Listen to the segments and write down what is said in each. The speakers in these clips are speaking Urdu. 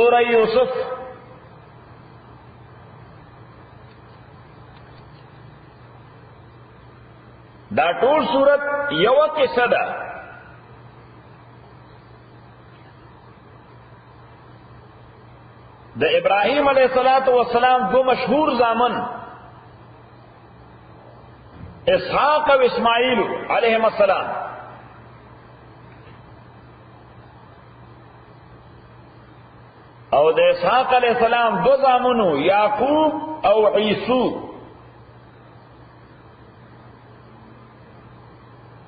سورہ یوسف دا ټول سورت یو قصه ده. د ابراہیم علیہ الصلوۃ والسلام دو مشہور زامن اسحاق و اسماعیل علیہم السلام، او د اسحاق علیہ السلام دو زامنو یعقوب او عیسو.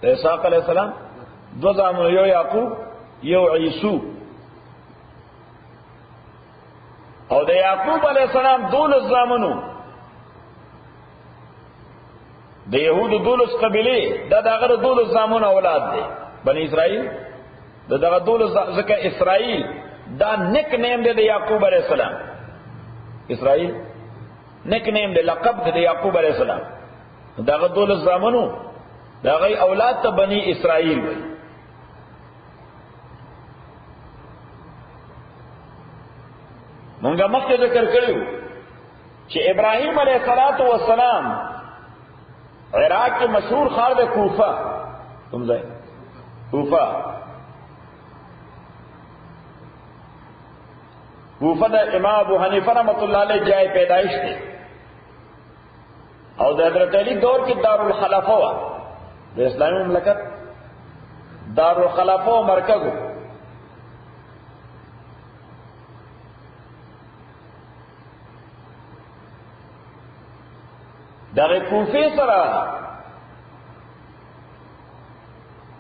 د اسحاق علیہ السلام دو زامنو یو یعقوب یو عیسو، او د یعقوب علیہ السلام دولس زامنو د یهود دولس قبیله دا دغه دولس زامنو اولاد دي بنی اسرائیل. دغه دولس ځکه اسرائیل دا نک نیم دی د یعقوب علیہ السلام. اسرائیل نک نیم دی، لقب دی د یعقوب علیہ السلام. دغه دولس زامنو دغه اولاد ته بنی اسرائیل وي. مونږه مخکې ذکر کړو چې ابراهیم علیه السلام عراق کې مشهور ښار دی کوفه. کوم ځای؟ کوفه. کوفه د امام ابو حنیفه رحمۃ اللہ علیہ جای پیدائش دی، او د حضرت علی دور کې دارالخلافه و، د اسلامي مملکت دارالخلافه و مرکز. دغه کوفه سره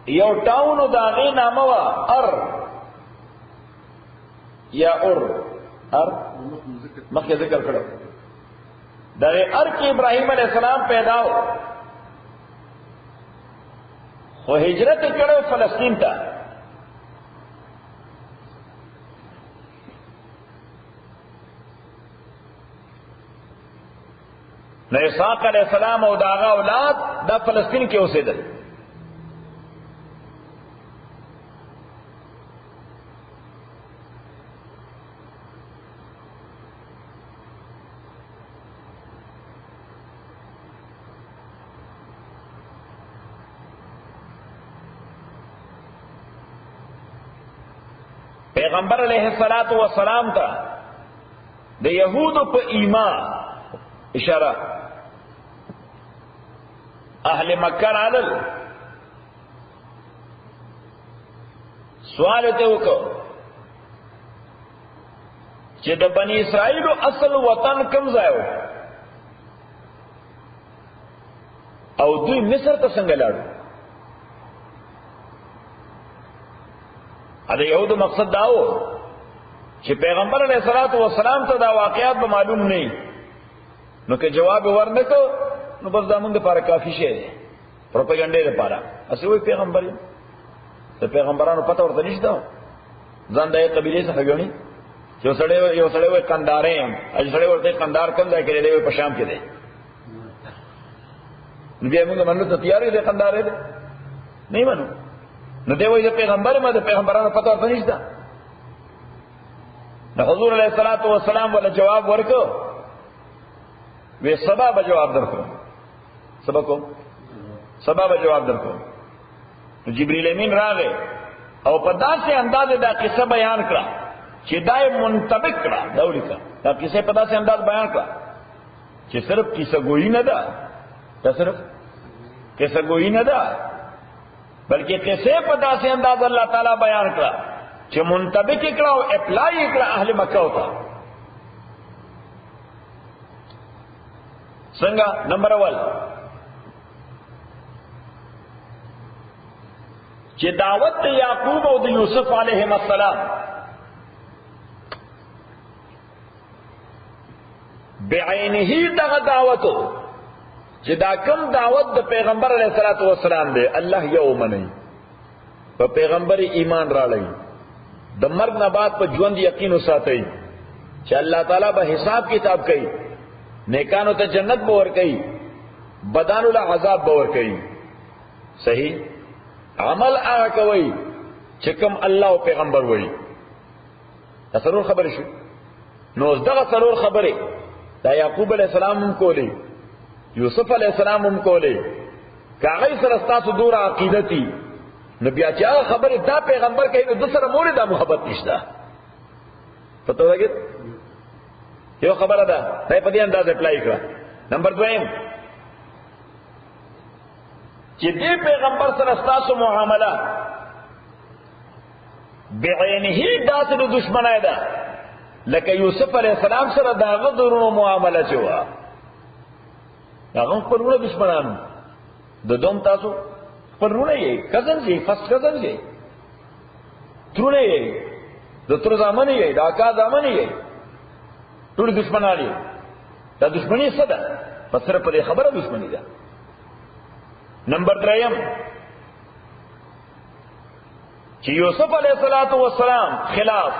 یو ټاون د هغې نامه وه یا مخکې ذکر کړو. دغه کې ابراهیم علیہ السلام پیدا و، خو هجرت کړو فلسطین ته. نو اسحاق علیہ السلام او داغه اولاد دا فلسطین کې اوسېدل. پیغمبر علیہ الصلوۃ والسلام ته د یهودو په ایمان اشاره اهل مکه رالل. سوال ته وکړو چې د بنی اسرائیل اصل وطن کوم ځای و او دوی مصر ته څنګه لاړو؟ دا یهودو مقصد داو چې پیغمبر علیہ الصلوۃ والسلام ته دا واقعات به معلوم نه، نو که جواب ورنکو نو بس دا موږ لپاره کافی شی دی، پروپاګاندا لپاره. اسی وای پیغمبر د پیغمبرانو پته ورته نشته، ځان د قبیله څخه غوڼي چې یو سړی وای قندارې هم، اج سړی ورته قندار کوم ځای کې دی په شام کې دی. نو بیا موږ منلو ته تیار یو قندارې دی نه منو. نو دی وای د پیغمبر ما د پیغمبرانو پته ورته نشته. نو حضور علیہ الصلوۃ والسلام ولا جواب ورکو، وی سبا به جواب درکو. سبا کو سبا به جواب درکو. نو جبرئیل امین راغی او په داسې انداز دا قصه بیان کړه چې دای منطبق کړه، دا ولیکه دا قصه په داسې انداز بیان کړه چې صرف قصه گوئی نه ده، دا صرف قصه گوئی نه ده، بلکې قصه په داسې انداز الله تعالی بیان کړه چې منطبق کړه او اپلای کړه اهل مکه ته. څنګه؟ نمبر اول چې دعوت د یعقوب او د یوسف علیهم السلام بعینه دغه دعوتو چې دا کوم دعوت د پیغمبر علیه الصلاۃ والسلام دی، الله یو منی په پیغمبر ایمان راړی، د مرګ نه بعد په ژوند یقین وساتئ چې الله تعالی به حساب کتاب کوي، نیکانو ته جنت به ورکوي، بدانو له عذاب به ورکوي. صحیح عمل هغه کوي چې کوم الله او پیغمبر وایي. دا څلور خبرې شو. نو دغه څلور خبرې دا یعقوب علیہ السلام هم کولې، یوسف علیہ السلام هم کولې، کاغی سره ستاسو دور عقیدتی، نو بیا چې هغه خبرې دا پیغمبر کوي نو د سره مورې دا محبت نشته. پته ولګېد؟ یو خبره ده دا په دې انداز اپلای کړه. نمبر دویم چې دې پیغمبر سره ستاسو معامله بعینه داسې د دشمنای ده لکه یوسف علیہ السلام سره د هغه درونو معامله چې وه، هغه خپل ورونه دشمنانو، د دوم تاسو خپل ورونه یې، کزن یې، فرست کزن یې، ترونه یې، د تر زامن یې، د اکا زامن یې، ټول دشمنان یې. دا دشمنی څه ده؟ بس صرف په دې خبره دشمنی ده. نمبر دریم چې یوسف علیہ السلام خلاف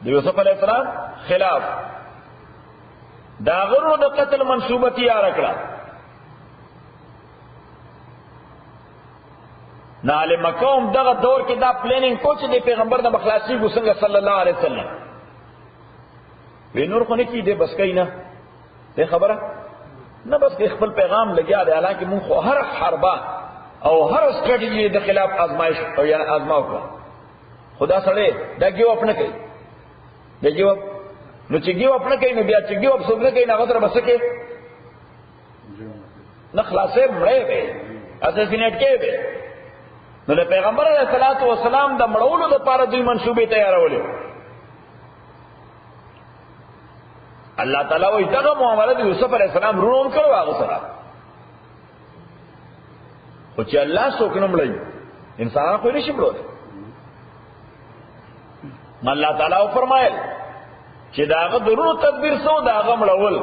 د یوسف علیہ السلام خلاف دا غرو د قتل منصوبه تیار کړه. ناله مقام دغه دور کې دا پلانینګ کو چې د پیغمبر د مخلاصي ګسنګ صلی الله علیه وسلم وی نور کو نه کی دې بس کینا دې خبره نه، بس کې خپل پیغام لګیا دی. حالانکه مونږ خو هر حربه او هر سټریټجی د خلاف آزمائش او یا آزماو کړه. خدا سره دا گیو اپنے کوي، دا گیو نو چې گیو اپنے کوي نو بیا چې گیو اپ څنګه کوي هغه سره بس کې نه خلاصې مړې به اساسینیټ کې به. نو د پیغمبر علیه الصلاۃ والسلام د مړولو لپاره دوی منصوبې تیارولې. الله تعالی وایي دغه معامله د یوسف علیه السلام رونو کړو هغه سره، خو چې الله څوک نه مړوي انسانان خو نشي مړولی. الله تعالی فرمایل چې دا هغه درونو تدبیر سو دا هغه مړول،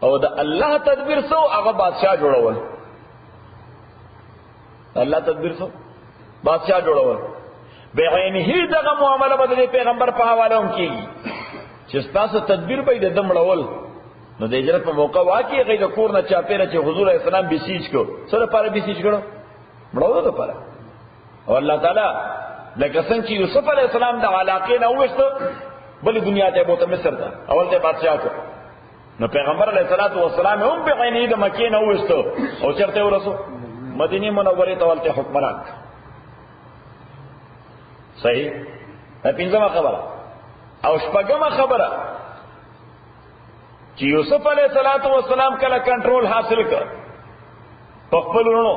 او د الله تدبیر سو هغه بادشاہ جوړول. الله تدبیر سو بادشاہ جوړول. بعینه دغه معامله به د پیغمبر په حواله هم کیږي چې تاسو تدبیر به د مړول. نو د هجرت په موقع واقعي غي د کور نه چاپیره چې حضور اسلام بسیج کو سره لپاره بسیج کړو مړولو لپاره. او الله تعالی لکه څنګه چې یوسف علیہ السلام د علاقې نه وښته بل دنیا ته بوته مصر ته اول ته بادشاہ کو، نو پیغمبر علیہ الصلوۃ والسلام هم به عیني د مکې نه وښته او چرته ورسو مدینه منوره ته ولته حکمران. صحیح. پنځمه خبره او شپږمه خبره چې یوسف علیہ الصلوۃ والسلام کله کنټرول حاصل کړ په خپل ورونو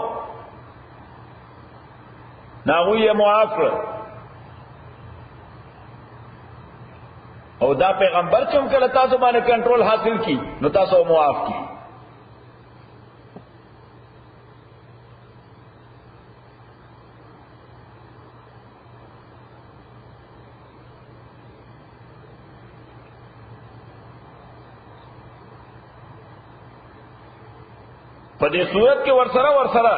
ناغوی معاف کړ، او دا پیغمبر چې هم کله تاسو باندې کنټرول حاصل کی نو تاسو معاف کی. په دې صورت کې ورسره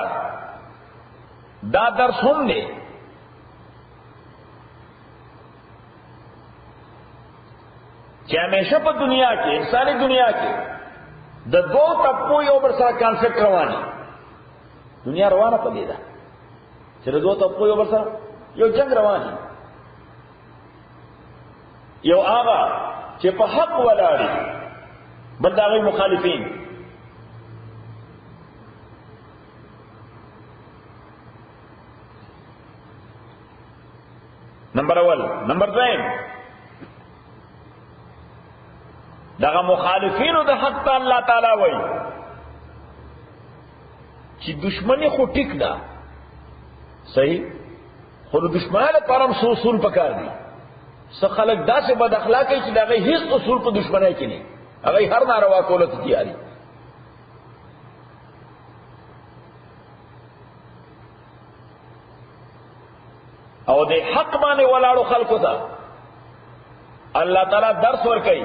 دا درس هم دی چې همیشه په دنیا کې انساني دنیا کې د دوه طبقو یو بل سره کانفلیکټ رواني. دنیا روانه پدې ده چې د دوه طبقو یو بل سره یو جنگ رواني. یو هغه چې په حق ولاړ بل دا غي مخالفین. نمبر اول. نمبر دویم دغه مخالفینو د حق ته الله تعالی وایي چې دشمنی خو ټیک ده صحیح، خو د دشمنانو لپاره هم اصول پکار دي. څه خلک داسې بد اخلاقي چې دغه هیڅ اصول په دشمنی کې نه، هغه هر ناروا کولو ته تیاري. او د حق باندې ولاړو خلکو ته الله تعالی درس ورکوي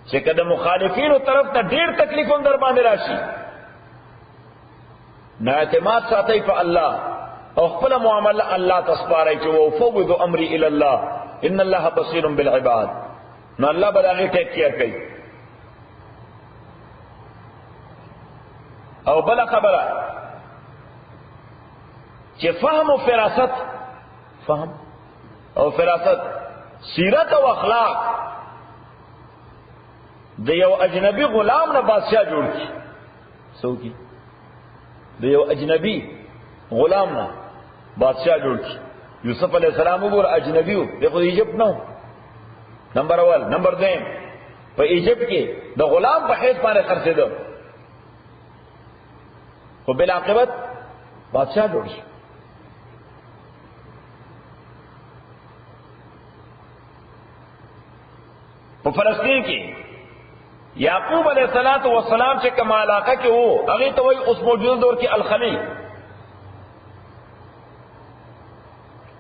چې کله مخالفینو طرف ته ډیر تکلیفونه در باندې راشي نه اعتماد ساتي په الله او خپل معامله الله تسپاري چې وفوض امري الى الله ان الله بصير بالعباد. نو الله به هغه ټیک کیر کوي. او بل خبره چې فهم او فراست، فهم او فراست، سیرت او اخلاق د یو اجنبي غلام نه بادشاہ جوړ کی. سو کی د یو اجنبي غلام نه بادشاہ جوړ کی. یوسف علیہ السلام وګور اجنبي و، دغه ایجپت نه نمبر اول. نمبر دویم په ایجپت کې د غلام په حیث باندې خرڅېده، خو بالعاقبت بادشاہ جوړ شو. په فلسطین کې یعقوب علیہ السلام چې کوم علاقه کې وو هغه ته وایي اوس موجوده دور کې الخلیل.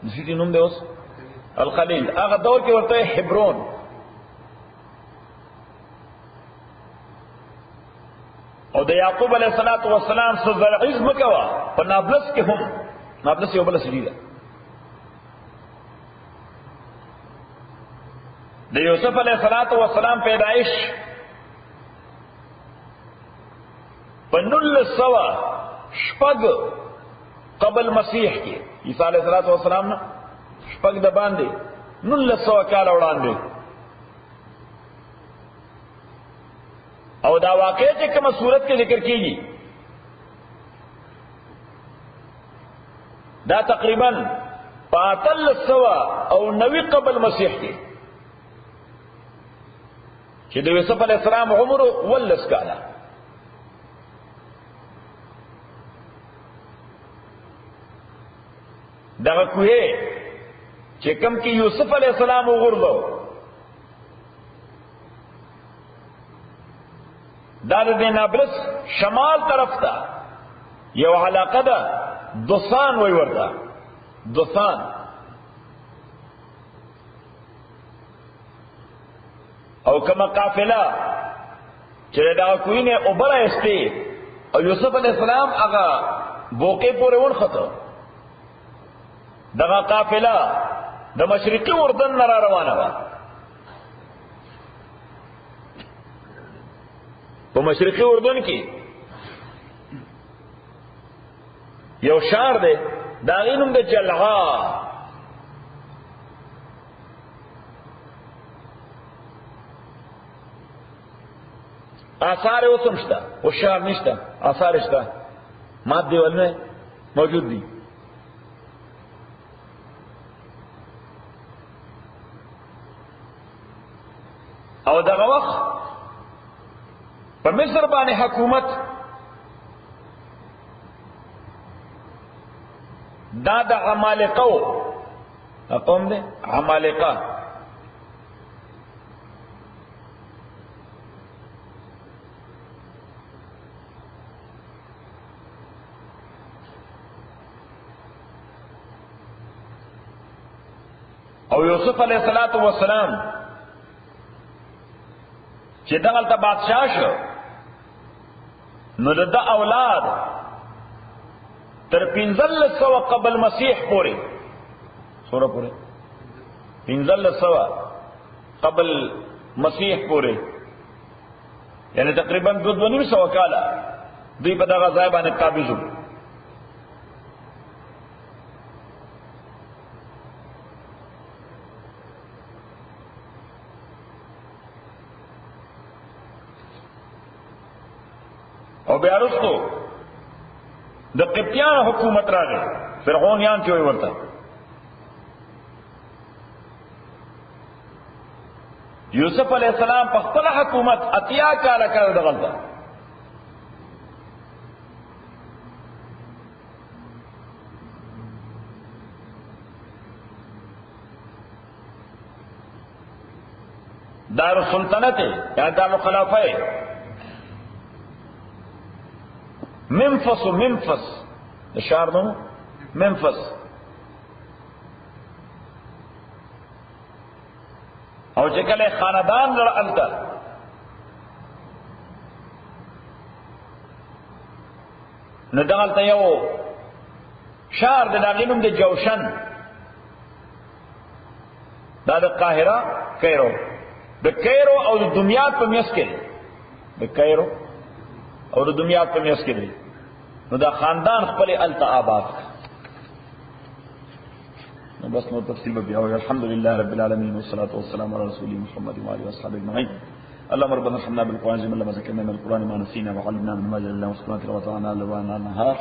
دې نوم دی اوس الخلیل. هغه دور کې ورته حبرون. او د یعقوب علیہ السلام سره زرعیز مکوا په نابلس کې هم، نابلس یو بل سړي ده. د یوسف علیہ السلام پیدائش په 1906 قبل مسیح کې، عیسی علیہ السلام نه شپږ د باندې 1900 کال وړاندې. او دا واقع چې کومه صورت کې ذکر کیږي دا تقریبا 1390 قبل مسیح کې، چې د یوسف علیہ السلام عمر 19 کاله. دغه کوه چې کوم کې یوسف علیہ السلام وګورلو دا د نابلس شمال طرف ته یو علاقه ده، دوسان وی ورته، دوسان. او کما قافله چې دا کوینه اوبره استی او یوسف علیہ السلام هغه بوقه پورې ورخته، دغه قافله د مشرقي اردن نه را روانه وه. په مشرقي اردن کې یو شهر دی، د هغې نوم د جلعا. آثار اوس هم شته، اوس شهر نشته، آثار شته، مات دیوالونه موجود دي. او دغه وخت په مصر باندې حکومت دا د عمالقه قوم دی، عمالقه. او یوسف علیہ السلام چې دغلته بادشاہ شو نو د اولاد تر 1500 قبل مسیح پورې، سوره پورې 1500 قبل مسیح پورې، یعنی تقریبا 200 کاله دوی په دغه ځای باندې قابض وو. او بیا وروسته د قبطیانو حکومت راغی، فرعونیان چې وایي ورته. یوسف علیہ السلام په خپل حکومت 80 کاله کړ دغلته. دار السلطنت یا دار الخلافه منفس و منفس اشار نو منفس. او چې کله خاندان لرالته نو دغلته یو شهر د هغې نوم د جوشن، دا د قاهره کیرو، د کیرو او د دمیات په میس کې، د کیرو او د دمیات په میس کې دی. نو دا خاندان خپل الته آباد. بس نو تفصیل بیا وي. الحمدلله رب العالمین والصلاه والسلام على رسول محمد وعلى اله وصحبه اجمعين. اللهم ربنا ارحمنا بالقران زي ما ذكرنا من القران ما نسينا وعلمنا من ما جعلنا وسكنات وطعنا لوانا النهار.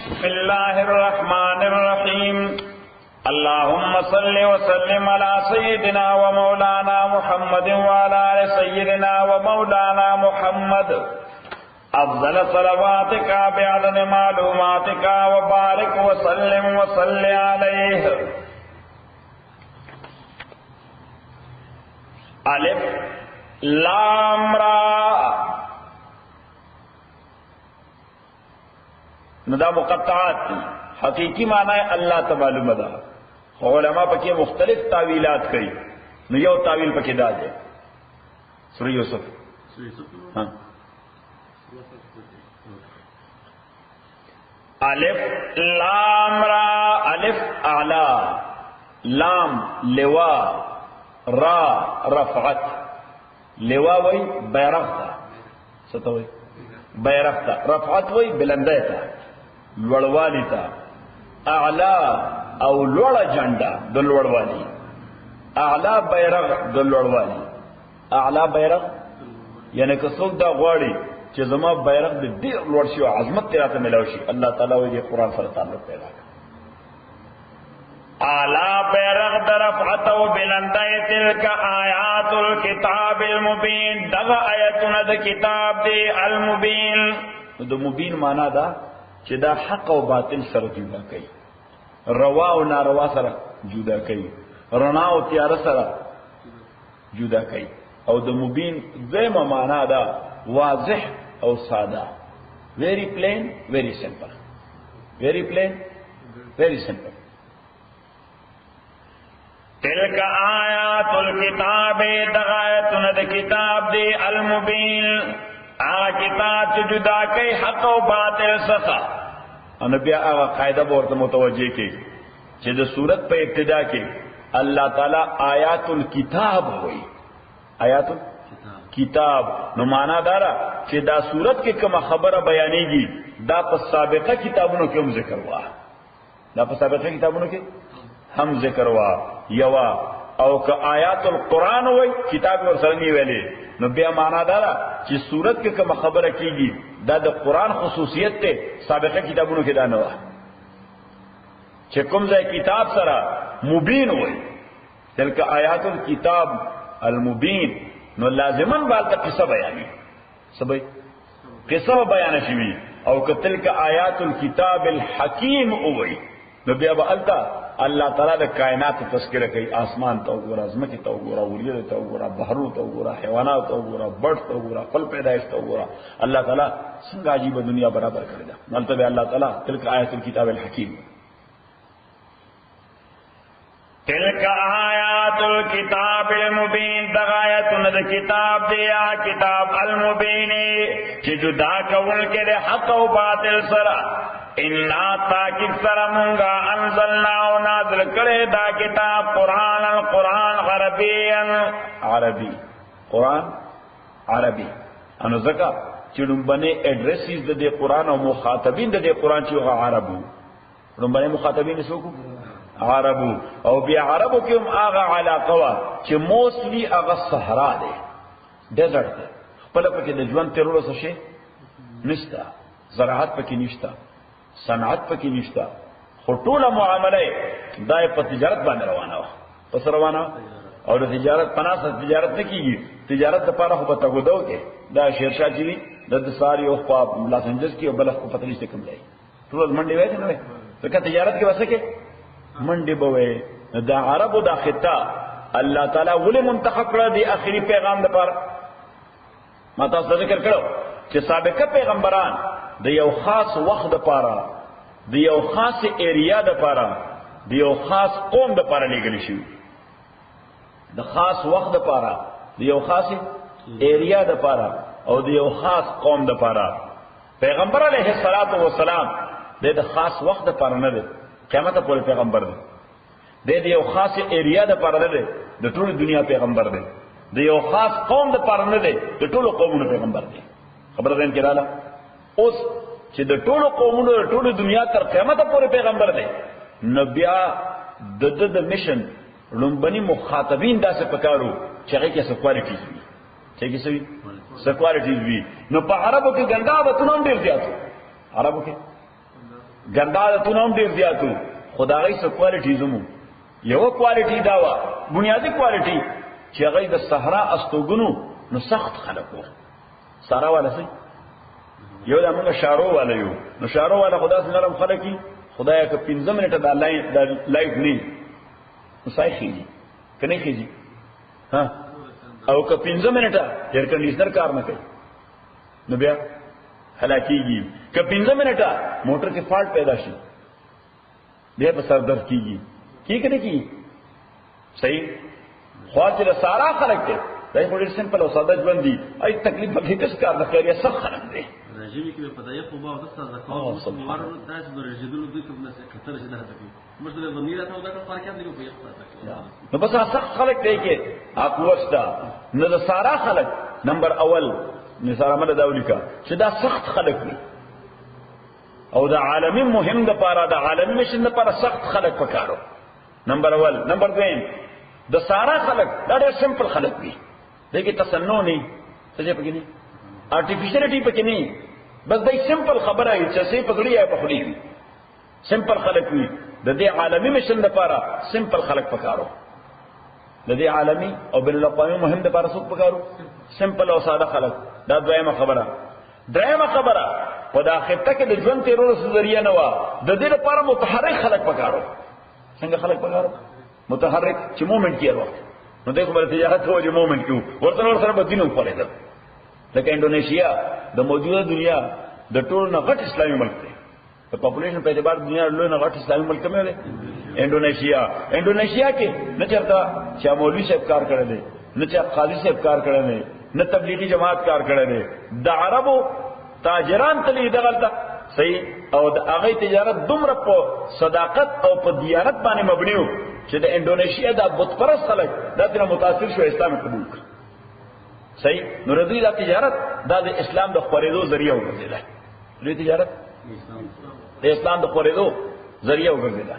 بسم الله الرحمن الرحيم. اللهم صل وسلم على سيدنا ومولانا محمد وعلى آل سيدنا ومولانا محمد افضل صلواتك بعدد معلوماتك وبارك وسلم وصل عليه. الف لام را ندا مقطعات تھی. حقیقی معنی ہے اللہ تعالی مدہ. علماء پکے مختلف تعویلات کئی. نو یو تعویل پکے دا دے سورہ یوسف. ہاں الف لام را. الف اعلی، لام لوا، را رفعت. لوا وی بیرغ تا، ستا وی بیرغ تا. رفعت وی بلندے تا، لوڑوالی تا. اعلی او لوڑ جنڈا دو لوڑوالی. اعلی بیرغ دو لوڑوالی. اعلی بیرغ یعنی کہ سوک دا غواړي چې زما بیرغ د ډیر لوړ شي او عظمت تیراته ملاوي شي، الله تعالی وی دې قرآن سره تعلق پیدا کړ. اعلی بیرغ در رفعت او بلندای تلک آیات الكتاب المبین. دغه آیتونه د کتاب دی المبین. د مبین معنا دا چې دا حق او باطل سره جدا کوي، روا او ناروا سره جدا کوي، رڼا او تیار سره جدا کوي. او د مبین دیمه معنا دا واضح او ساده. very plain very simple. very plain very simple. تلک آیات الکتاب. دغایتون د کتاب دی المبین. کتاب چې جدا کوي حق او باطل څخه. ان بیا هغه قاعده ورته متوجه کی چې د صورت په ابتدا کې الله تعالی آیات الکتاب وایي. آیات کتاب نو معنا دارا چې دا صورت کې کومه خبره بیانېږي دا په سابقه کتابونو کې هم ذکر وا. دا په سابقه کتابونو کې هم ذکر وا. یوا او که آیات القرآن وای کتاب ورسره نه ویلې نو بیا معنا دارا چې صورت کې کومه خبره کیږي دا د قرآن خصوصیت ته سابقه کتابونو کې دا نه وا. چې کوم ځای کتاب سره مبین وای تلک آیات الکتاب المبین نو لازمن بالته قصه بیانی سبای قصه بیان شوی. او کتل کا آیات الکتاب الحکیم اوئی نو بیا بالته الله تعالی د کائنات تذکرہ کوي. آسمان ته وګوره، ځمکه ته وګوره، وریځو ته وګوره، بحرو ته وګوره، حیوانات ته وګوره، برډ ته وګوره، خپل پیدایش ته وګوره. الله تعالی څنګه عجیب دنیا برابر کړی ده. مطلب الله تعالی تلک آیات الکتاب الحکیم. تلک آیات الکتاب المبین. دغایتون د کتاب دی کتاب المبین چې جدا کول کې د حق او باطل سره. انا تاکید سره مونږه انزلنا او نازل کړی دا کتاب قرآن. القرآن عربیا. عربی قرآن عربی. انو ځکه چې لومبنه اډریسز د دې قرآن او مخاطبین د دې قرآن چې هغه عربو. لومبنه مخاطبین څوک؟ عربو. او بیا عربو کې هم هغه علاقه وا چې موسلی هغه صحرا ده، ډیزرټ ده. خپل پکې د ژوند تیرولو څه شي نشته، زراعت پکې نشته، صنعت پکې نشته. خو ټوله معامله دای په تجارت باندې روانه و. پس روانه او د تجارت پناسه تجارت نه کیږي. تجارت لپاره خو په تګودو کې دا شیرشاه جی د ساری او په لاس انجلس کې او بلخ په پتلی څخه کوم دی ټول منډي وای نه وای. ځکه تجارت کې وسه کې منډي بوي. دا عربو دا خطه الله تعالی ولې منتخب کړه دی اخري پیغام لپاره. ما تاسو ذکر کړو چې سابقه پیغمبران د یو خاص وخت لپاره، د یو خاص ایریا لپاره، د یو خاص قوم لپاره لګل شي. د خاص وخت لپاره، د یو خاص ایریا لپاره او د یو خاص قوم لپاره. پیغمبر علیه الصلاۃ والسلام د خاص وخت لپاره نه دی، قیامت پورې پیغمبر دی. د یو خاص ایریا لپاره نه دی، د ټول دنیا پیغمبر دی. د یو خاص قوم لپاره نه دی، د ټول قومونو پیغمبر دی. خبر ده ان کې رااله. اوس چې د ټولو قومونو د ټولو دنیا تر قیامت پورې پیغمبر دی، نو بیا د میشن لومبني مخاطبین داسې پکارو چې هغه کې څه کوالټیز وي، چې کې څه کوالټیز وي. نو په عربو کې ګنده عادتونه هم ډېر زیاتو، عربو کې ګنده عادتونه هم ډېر زیاتو، خدای څه کوالټیز مو. یو کوالټي دا وا بنیادی کوالټي چې هغه د صحرا استوګنو نو سخت خلک وو. صحرا والا سي یو د موږ شارو والا یو، نو شارو والا خدای څنګه نرم خلک کی، خدای که 15 منټه د لایټ نه وسای خيږي کنه خيږي ها، او که 15 منټه ایر کنډیشنر کار نه کوي نو بیا هلاکیږي. که 15 منټه موټر کې فالټ پیدا شي بیا په سر درد کیږي، کی کنه کی صحیح. خواجه سارا خلق ته دای په ډېر سمپل او ساده ژوند دي، اي تکلیف به هیڅ کار نه کوي، سب خلق دي. راځي کې په دایې خو به د ستاسو د کار ور تاسو د رجدلو د کوم څه خطر شي نه تکلیف مشته د ضمیر ته دا فرق هم دی په یو څه. نو بس سخت خلق دی کې اقوستا نو د سارا خلق نمبر اول نثار احمد داولی کا چې دا سخت خلق دي، او د عالمي مهم د پاره د عالمي مشن د پاره سخت خلق پکارو. نمبر اول. نمبر دویم د سارا خلق دا ډېر سمپل خلق دي، دغه تصنع نه څه پکې نه ارټیفیشلټی پکې نه، بس دای سمپل خبره ای چې څه پکړی یا پخړی وي، سمپل خلق وي. د دې عالمي مشن لپاره سمپل خلق پکارو، د دې عالمي او بین الاقوامي مهم لپاره څوک پکارو؟ سمپل او ساده خلق. دا دویمه خبره. درېمه خبره په دا خطه کې د ژوند تیرولو ذریعہ نه و، د دې لپاره متحرک خلق پکارو. څنګه خلق پکارو؟ متحرک چې مومنت کیږي وخت نو دغه بل تجارت هو چې مومنت کیو ورته بدینو پړېدل. لکه انډونیشیا د موجوده دنیا د ټولو نه غټ اسلامي ملک دی، په پاپولیشن په اعتبار دنیا له نه غټ اسلامي ملک کومه دی؟ انډونیشیا کې نه چرته چې مولوی صاحب کار کړی دی، نه چې قاضي صاحب کار کړی دی، نه تبلیغی جماعت کار کړی دی، د عربو تاجران تللی دغلته صحیح. او د هغه تجارت دومره په صداقت او په دیانت باندې مبني و چې د انډونیشیا د بت پرست خلک دا تر متاثر شو، اسلام قبول کړ صحیح. نو ردوی دا تجارت دا د اسلام د خورېدو ذریعہ وګرځیدا، دوی تجارت د اسلام د خورېدو ذریعہ وګرځیدا.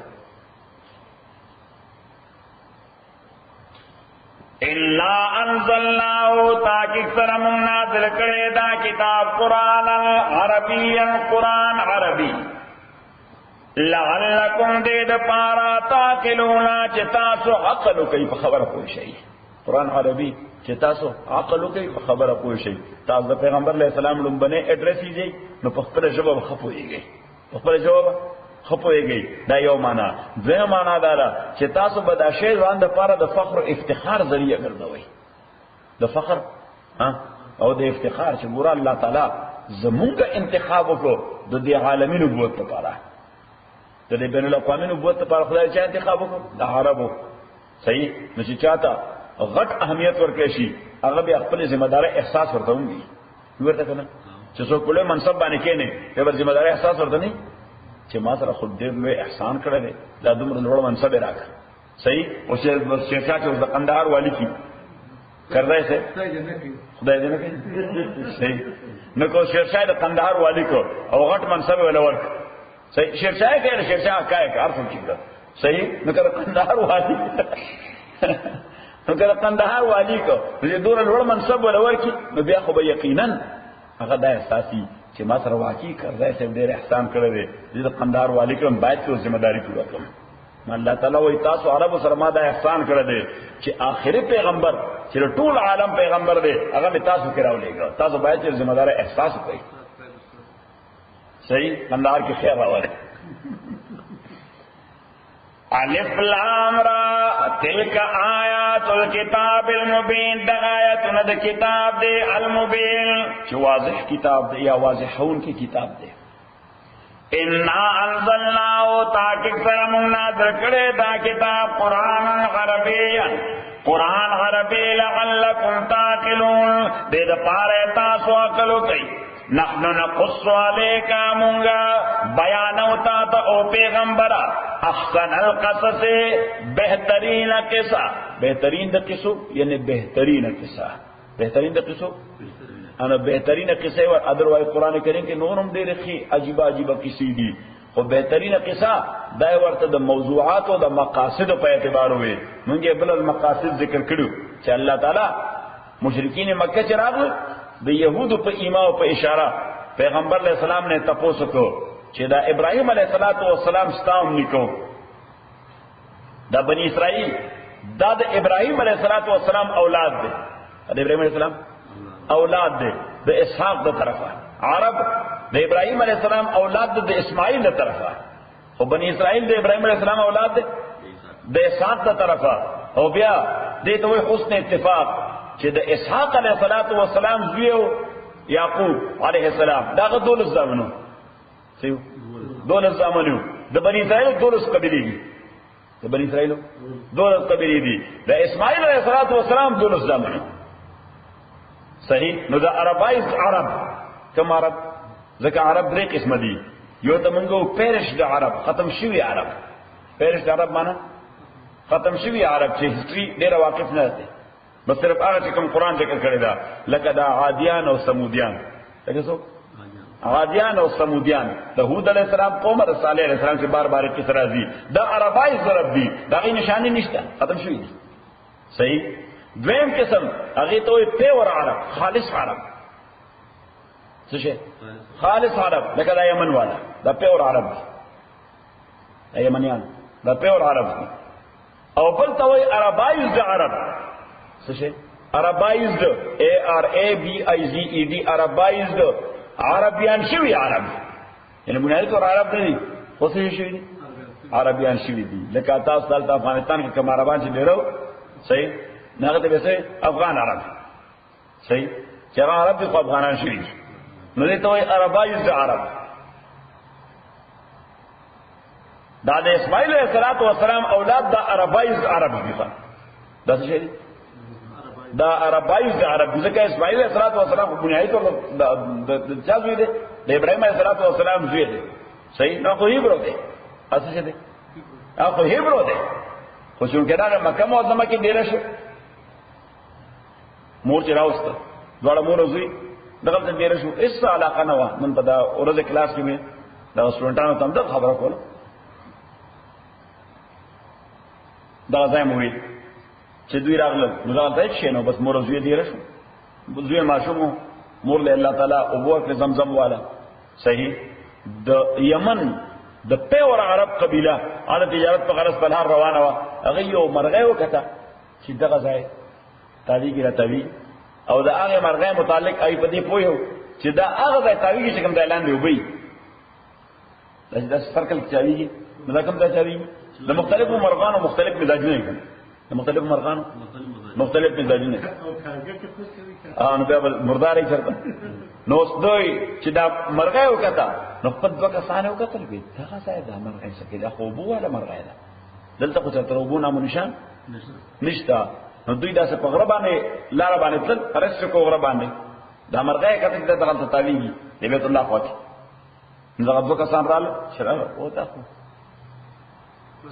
الا انزلناه تاکي سره موږ نازل کړی دا کتاب قرآن عربيا قرآن عربي لعلکم دې د پارا تاکلون چې تاسو عقل کوي په خبره پوه شئ. قرآن عربي چې تاسو عقل کوي په خبره پوه شئ. تاسو د پیغمبر علیه السلام لومبنه اډرس یې نو په خپل ژبه خپويږئ، په خپل ژبه خپويږئ. دا یو معنا. دویمه معنا دا ده چې تاسو به دا شی ځان د پاره د فخر او افتخار ذریعہ ګرځوئ، د فخر او د افتخار چې ګور الله تعالی زمونږ انتخاب وکړو د دې عالمي نبوت لپاره، د دې بین الاقوامي نبوت لپاره خدای چې انتخاب وکړو د عربو صحیح. نو چې چاته غټ اهمیت ورکړي شي هغه به خپل ذمہ دار احساس ورته وي ورته کنه چې څوک په منصب باندې کېنه به ذمہ دار احساس ورته نه چې ما سره خود دې لوی احسان کړی دی، دا دومره لوړ منصب راکړ صحیح. او چې شیخا چې د قندهار والی کی کړای سي خدای دې نه کوي صحیح. نو کو شیخا د قندهار والی کو او غټ منصب ولور صحیح. شیخا کې شیخا کای کار څه کیږي صحیح. نو کله قندهار والی نو کله قندهار والی کو دې دوره لوړ منصب ولور کی نو بیا خو به یقینا هغه د احساسي چې ما سره واقعي کړای چې ډېر احسان کړی دی، دې قندهار والی کوم باید څه ذمہ داری پوره کړم. الله تعالی وایي تاسو عربو سره ما دا احسان کړی دی چې آخري پیغمبر چې ټول عالم پیغمبر دی هغه به تاسو کې راولېږي، تاسو باید چې ذمہ دار احساس وکړئ صحیح. قندهار کې خیر راوړي. الف لام را تلک آیات الكتاب المبین، دا آیاتنا دا کتاب دے المبین چو واضح کتاب دے یا واضحون کی کتاب دے. انا انزلناو تاکہ سرمون نازل کرے دا کتاب قرآن عربیا قرآن عربی لعلکم تاقلون دے دا پارے تاسو عقلو کئی. نحن نقص علیکا مونگا بیانو تاتا او پیغمبرا احسن القصص بہترین قصہ، بہترین دا قصو یعنی بہترین قصہ، بہترین دا قصو انا بهترینه قصه او ادروای قران کریم کې نورم ډېر ښه عجیب قصې دي خو بهترینه قصه دا ورته د موضوعات او د مقاصد په اعتبار وي موږ بل المقاصد ذکر کړو چې الله تعالی مشرکین مکه چې راغلل د يهودو په ایما او په اشاره پیغمبر علیہ السلام نے تپوس کو چې دا ابراهیم علیہ السلام ستام نکو دا بنی اسرائیل دا د ابراهیم علیہ السلام اولاد دي د ابراهیم علیہ السلام اولاد دي د اسحاق د طرفه عرب د ابراهیم علیہ السلام اولاد د اسماعیل د طرفه او بنی اسرائیل د ابراهیم علیہ السلام اولاد دي د اسحاق د طرفه او بیا دې ته وي حسن اتفاق چې د اسحاق علیہ السلام زویو یعقوب علیہ السلام دا دولس زامنو سیو دولس زامنو د بنی اسرائیل دولس قبیلې دي د بنی اسرائیل دولس قبیلې دي د اسماعیل علیہ السلام دولس زامنو صحیح نو دا عربایز عرب کم عرب ځکه عرب درې قسم دي یو ته موږ پیرش د عرب ختم شوی عرب پیرش د عرب معنا ختم شوی عرب چې هیستوري ډېر واقف نه دي بس صرف هغه چې کوم قرآن ذکر کړی دا لکه دا عادیان او سمودیان لکه څو عادیان او سمودیان د هود علیہ السلام قوم د صالح علیہ السلام چې بار بار کس راځي دا عربای ضرب دي دا غي نشانی نشته ختم شوی دي صحیح دویم قسم هغه ته پیور عرب خالص عرب څه شي خالص عرب لکه دا یمن والا the pure Arab the یمنیان the pure عرب او بل ته وای عربایز عرب څه شي عربایزد ARABIZED عربایزد عربیان شوی عرب یعنی بنیادی طور عرب نه دي خو څه شوی دي عربیان شوی دي لکه تاسو دلته افغانستان کې کوم عربان چې ډیرو صحیح نه ته به افغان عرب صحیح چې عرب دي خو افغانان شوی نو دې ته وایي عربایزد عرب دا د اسماعیل علیہ السلام اولاد دا عربایزد عرب دي دا څه شي دا عربایز عرب ځکه اسماعیل علیہ السلام په بنیادی طور د چا زوی دی د ابراهیم علیہ السلام زوی دی صحیح نو خو هیبرو دی اساس دی خو هیبرو دی خو څنګه دا مکه معظمه کې ډیر شو مور چې راوست دواړه مور زوی دغه څه ډیر شو اس علاقه نه و نن په دا ورځ کلاس کې مې دا سټوډنټانو ته هم خبره کوله دا ځای مو وی چې دوی راغلل نو دا ځای شي نو بس مور زوی دی راشو زوی ماشومو مور له الله تعالی او ورته زمزم والا صحیح د یمن د پیور عرب قبیله علي تجارت په غرض بلهار روانه و هغه یو مرغه وکړه چې دغه ځای تاریخ راتوي او دا هغه مرغه متعلق ای په دې پویو چې دا هغه ځای تاریخ چې کوم ځای لاندې وبي دا سرکل چاوي دا کوم ځای چاوي د مختلفو مرغانو مختلف مزاجونه دي مختلف مرغانو مختلف مزاجونه نو بیا مرداري چرته نو دوی چې دا مرغه وکړه نو په دوه کسانه وکړل به دا ځای دا مرغه څه دا خو بو ولا مرغه ده دلته خو تر وبونه مو نشان نشته نو دوی دا څه په غره باندې لار باندې تل ارسته کو غره باندې دا مرغه کته د دغه تاویږي د بیت الله خواته نو هغه دوه کسان رااله شراب او تا خو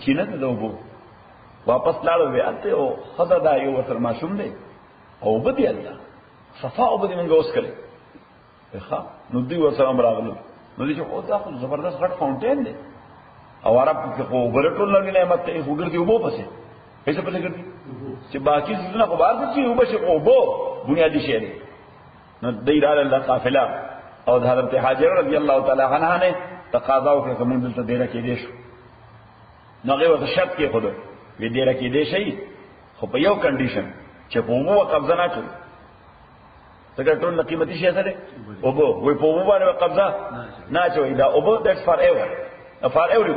چینه ته دوبو واپس لاړو وی اته او خدا دا یو ورته ماشوم دی او بدی الله صفا او بدی منګه اوس کړي ښه نو دوی ورسره راغلو نو دې چې او دا خو زبردست غټ فاونټین دی او عرب کې خو ورټول نه نعمت ته وګړي وبو پسه پیسې پسه ګرځي چې باقي څه خو بار دي او بشه او بو بنیادی شی دی نو دې رااله الله قافله او حضرت حاجره رضی الله تعالی عنها نه تقاضا وکړه کوم دلته ډیره کې دي شو نو هغه ورته شرط کې خود وی ډیره کې دي شي خو په یو کنډیشن چې په مو قبضه نه کړو څنګه ټول قیمتي شی سره او بو وی په مو باندې قبضه نه چوي دا او بو دټس فار ایور فار ایور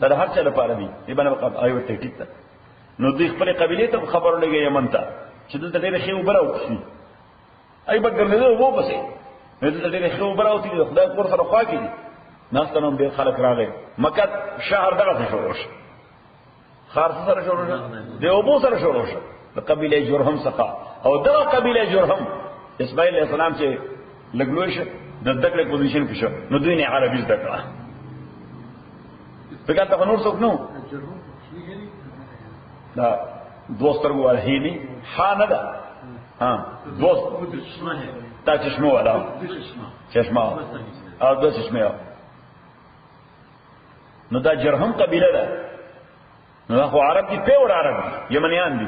دا هر څه لپاره دی ای باندې قبضه ایو ته ټیک نو دوی خپل قبيله ته خبر لګي یمن ته چې دلته ډیره خو براو شي ای بګر نه وو بسې دلته ډیره خو براو دي خدای کور سره خوا کړي ناستنوم ډیر خلک راغی مکه شهر دغه شروع شو خار سره شروع شو د ابو سره شروع شو د قبيله جرهم څخه او دغه قبيله جرهم اسماعیل علیہ السلام چې لګلوي شو د دغه پوزیشن کې شو نو دوی نه عربي زده کړه فکر ته نور څوک نو دا دوستر وو هېني ها نه ده ها دوست تا چشمه والا چشمه او دو چشمه نو دا جرهم قبیله ده نو دا خو عرب دي پیور عرب دي یمنیان دي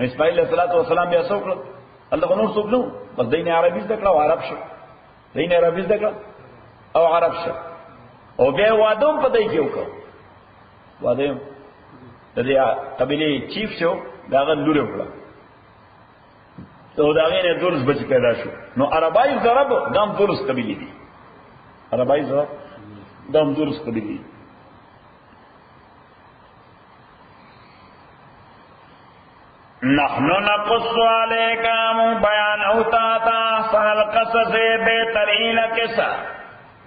اسماعیل علیہ الصلوۃ والسلام بیا څوک الله نور څوک نو بس دین عربی زده کړه او عرب شو دین عربی زده کړه او عرب شو او بیا وادوم په دای کې وکړه وادوم د دې قبیله چیف شو دا غل لور وکړه تو دا غینه دورس بچ پیدا شو نو عربای ضرب دام دورس قبیله دي عربای ضرب دام دورس قبیله دي نحنو نقص علیکم بیان ہوتا تا احسن القصص بہترین قصہ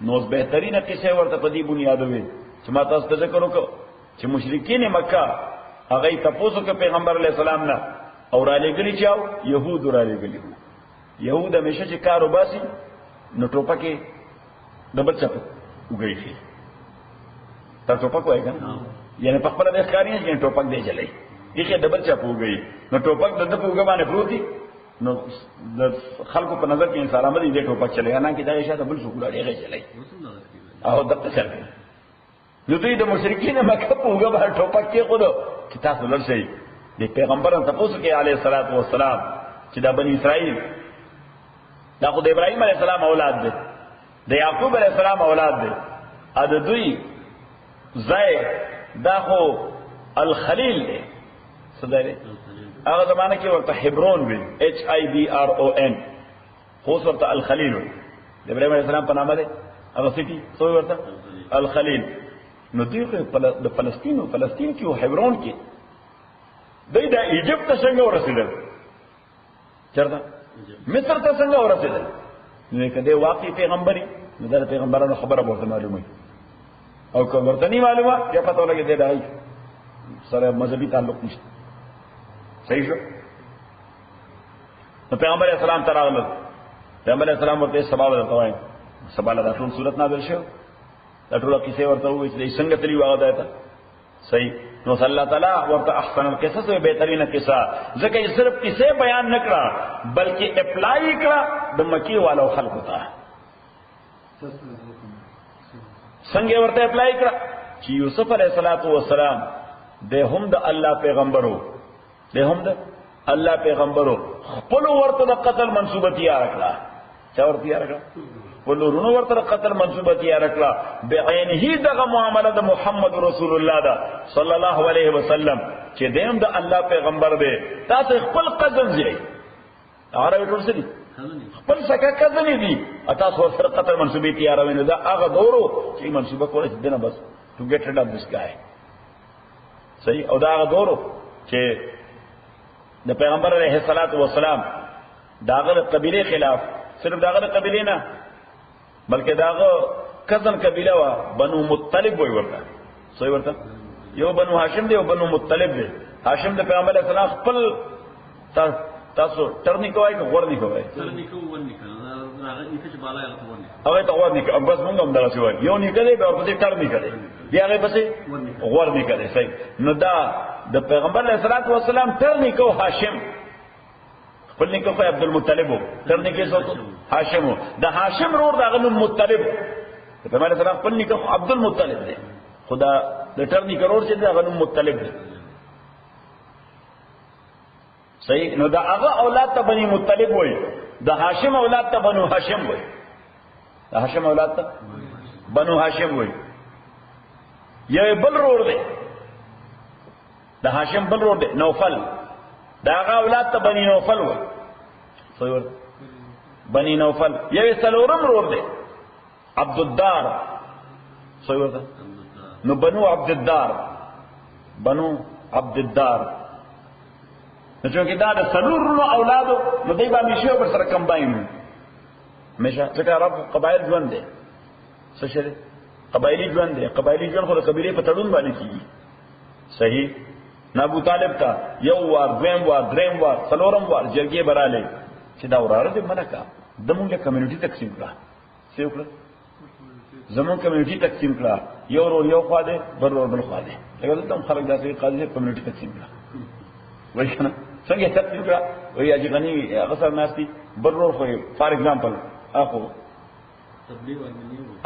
نو بہترین قصے ورته په دې بنیادوي چې ما تاسو ته ذکر وکړو چې مشرکین مکه هغه تاسو کې پیغمبر علیه السلام نه اور علی گلی چاو یهود اور علی گلی یهود همیشه چې کار وباسي نو ټوپکه ډبل چپ وګړي شي تا ټوپک وای کنه یعنی په خپل د ښکاریه چې ټوپک دی چلای یې ډبل چپ وګړي نو ټوپک د په وګ باندې پروتي نو د خلکو په نظر کې انسان باندې دې ټوپک چلای نه کې دا شاته بل څه ګړي چلای او دغه چلای نو دوی د مشرکین مکه په وګ باندې ټوپک کې خود کتاب ولرسي د پیغمبرانو تاسو کې علیه الصلاۃ والسلام چې دا بنی اسرائیل دا خو د ابراهیم علیه السلام اولاد دي د یعقوب علیه السلام اولاد دي ا د دوی زای دا خو الخلیل دی صدره هغه زمانه کې ورته حبرون وی HIBRON خو ورته الخلیل وی د ابراهیم علیه السلام په نامه ده هغه سټي څو ورته الخلیل نو دوی د فلسطین کې او حبرون کې دای دا ایجپت ته څنګه ورسېدل چرته مصر ته څنګه ورسېدل نو کله واقعي پیغمبري نو دا پیغمبرانو خبره ورته معلومه او کوم ورته نه معلومه یا پته ولګي دی دای سره مذهبي تعلق نشته صحیح شو نو پیغمبر اسلام تراغله پیغمبر اسلام ورته سبا ورته وای سبا له ټول صورت نازل شو دا ټول کیسه ورته وای چې څنګه تلی واغ دایته صحیح نو صلی الله تعالی ورته احسن القصص و بهترین قصه ځکه صرف کیسه بیان نکړه بلکې اپلای کړه د مکی والو خلقو ته څنګه ورته اپلای کړه چې یوسف علیه السلام د هم د الله پیغمبرو د هم د الله پیغمبرو خپل ورته د قتل منسوبه تیار کړه چا ورته تیار کړه ولورونو ورته قتل منسوبه تیار کړه بعینه دغه معامله د محمد رسول الله دا صلی الله علیه وسلم چې دیم د الله پیغمبر دی تاسو خپل قدم زیری عربی ټول سړي خپل سکه کزنی دي تاسو سره قتل منسوبه تیار ویني دا هغه دورو چې منسوبه کوله چې دنه بس to get rid of this guy صحیح او دا هغه دورو چې د پیغمبر علیه الصلاۃ والسلام داغه قبیله خلاف صرف داغه قبیله نه بلکې داغه کزن قبیله وا بنو مطلب وای ورته صحیح ورته یو بنو هاشم دی او بنو مطلب دی هاشم د پیغمبر علیه السلام خپل تاسو ټرنی کوی که غور نه کوی ټرنی کو ونی کنه هغه دې چې بالا هغه ونی هغه ته غور نه کوي بس مونږ هم دا څه وایو یو نه کوي به په دې ټرنی کوي بیا هغه بس غور نه کوي صحیح نو دا د پیغمبر علیه الصلاۃ والسلام ټرنی کو هاشم خپل نه کوي عبد المطلب ټرنی کې څو هاشم د هاشم رور دغه نوم مطلب د پیغمبر علیه السلام خپل نه کوي عبد المطلب دی خدا د ټرنی کرور چې دغه نوم مطلب دی صحیح نو دا هغه اولاد ته بني مطلب وای د هاشم اولاد ته بنو هاشم وای د هاشم اولاد ته بنو هاشم وای یو بل رور دی د هاشم بل رور دی نوفل دا هغه اولاد ته بني نوفل وای صحیح بني نوفل یو څلورم رور دی عبد الدار صحیح نو بنو عبد الدار بنو عبد الدار چونکه دا د سلورونو اولادو نو دی باندې شی پر سره کمباین مشه ځکه عرب قبایل ژوند دي څه شي قبایلی ژوند دي قبایلی ژوند خو د قبیله په تړون باندې کیږي صحیح ابو طالب تا یو وار دویم وار دریم وار څلورم وار جرګې براله چې دا وراره دې منکا دموږه کمیونټي تقسیم کړه څه وکړه زمون کمیونټي تقسیم کړه you Varo you خواده bill Varo bill خواده لکه دلته خلک داسې Qazi community تقسیم کړه وای کنه څنګه تقسیم کړه وی اجي غني هغه سره ناشتي برور خو فار ایگزامپل اخو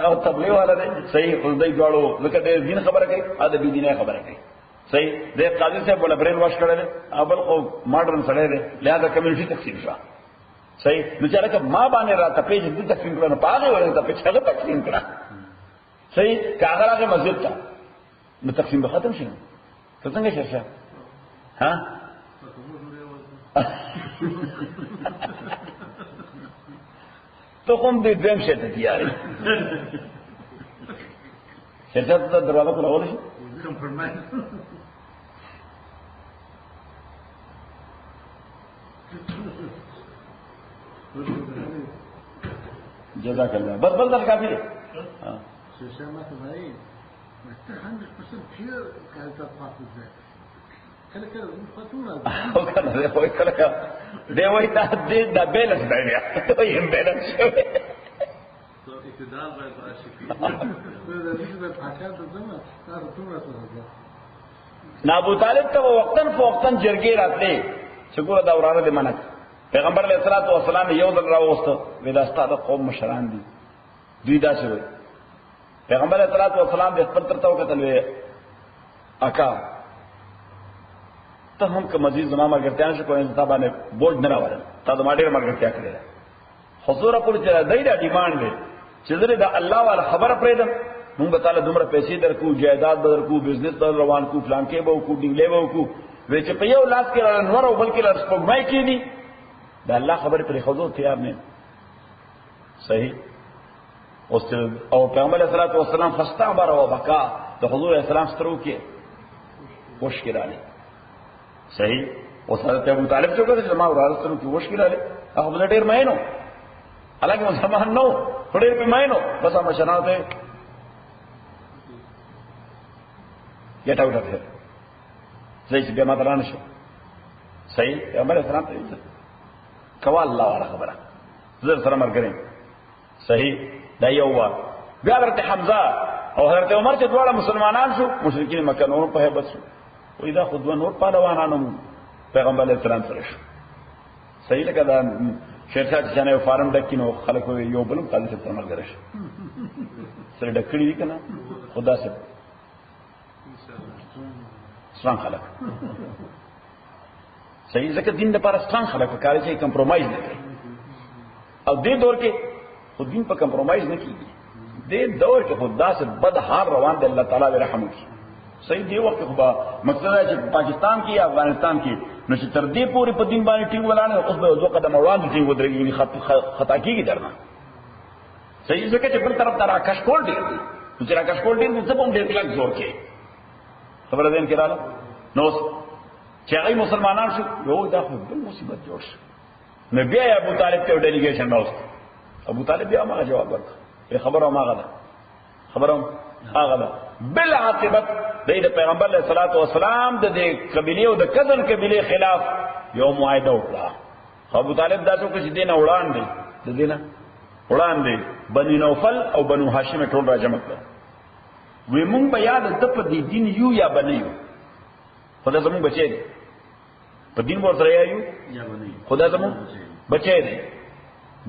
او تبلیغ والا دی صحیح خدای جوړو لکه د دین خبره کوي ا د بی دینه خبره کوي صحیح د قاضي صاحب ولا برین واش کړل ابل خو ماډرن سره دی لہذا کمیونټي تقسیم شو صحیح نو چې لکه ما باندې را ته پیج د تقسیم کړه نه پاغه ورته ته پیج هغه تقسیم کړه صحیح کاغذ هغه مسجد ته نو تقسیم به ختم شي ته څنګه شې ها تو کوم دې دیم شه ته تیارې شرکت ته دروازه کول شي جزاك الله بس بلدر کافی ہے شیشہ بھائی 100% pure کالتا پاسز ہے کله فاتوره او کنه وای کله دی وای دا بیلنس دی بیا وای بیلنس شوی تو اعتدال باید راشي دا دې په پاکه ته زما تاسو څومره څه ابو طالب ته وقتن فوقتن جرګې راتلې چې ګوره دا ورانه دې منک پیغمبر علیه الصلاۃ والسلام یو ځل راوسته ودا ستاسو قوم مشران دي دوی دا شوی پیغمبر علیه الصلاۃ والسلام د خپل ترته وکتل اکا ته هم که مزید زما مرګرتیان شو کوی ته باندې بوج نه راوړل تا د ما ډېر مرګرتیا کړې ده حضور په چې دای دا ډیماند دی چې زه د الله والا خبره پرېدم موږ به تعالی دومره پیسې درکو جایداد درکو بزنس در روان کو پلان کې به کو ډینګلې به کو وې چې په یو لاس کې نور او بلکې لار سپوږمۍ کې دي دا الله خبره پرې حضور تیار نه صحیح او پیغمبر علیه الصلاۃ والسلام فاستعبر وبكى د حضور اسلام سترو کې مشکلاله صحیح اوس حضرت ابو طالب څنګه چې ما ورسره کې مشکلاله هغه بل ډېر مینو الګ مسلمان نو ډېر په مینو بس ما شناته get out of here زي چې ما درانه شو صحیح پیغمبر اسلام ته کوا الله والا خبره زر سره مرګرین صحیح دا یو وا بیا حضرت حمزه او حضرت عمر چې دواړه مسلمانان شو مشرکین مکه نور په هیبت شو وې دا خود نور پهلوانانو پیغمبر علیه السلام سره شو صحیح لکه دا شیرشاه چې نه فارم ډکینو خلکو یو بل کال څه تمر غرش سره ډکړی کنه خدا سے ستران خلک صحیح ځکه دین لپاره ستران خلک کار کوي کمپرمایز نه کوي او دې دور کې خو دین په کمپرمایز نه کیږي دې دور کې خدا سے بد حال روان دی الله تعالی به رحم وکړي صحیح دی وخت خو مقصد ہے چې پاکستان کې یا افغانستان کې نو چې تر دې پورې په دین باندې ټینګ ولاړ اوس به دوه قدم وړاندې ټینګ ودرېږي خطا کیږي درنه صحیح ځکه چې بل طرف ته راکش کول دی چې راکش کول دی نو څه هم ډېر کلک زور کې خبره دین کې رااله نو چې هغه مسلمانان شو یو دا خو بل مصیبت جوړ شو نو بیا ابو طالب ته ډیلیګیشن راوست ابو طالب بیا ما جواب ورکړ خبره ما غدا خبره هغه ده بل عاقبت د پیغمبر علیه الصلاۃ والسلام د قبیله او د کذن قبیله خلاف یو معاهده وکړه ابو طالب دا څوک چې دینه وړاندې د دینه وړاندې بنی نوفل او بنو هاشم ټول راجمع کړ وی مونږ به یاد د په دین یو یا بنیو خدای زموږ بچی دی په دین ورته یو یا بنی خدای زموږ بچی دی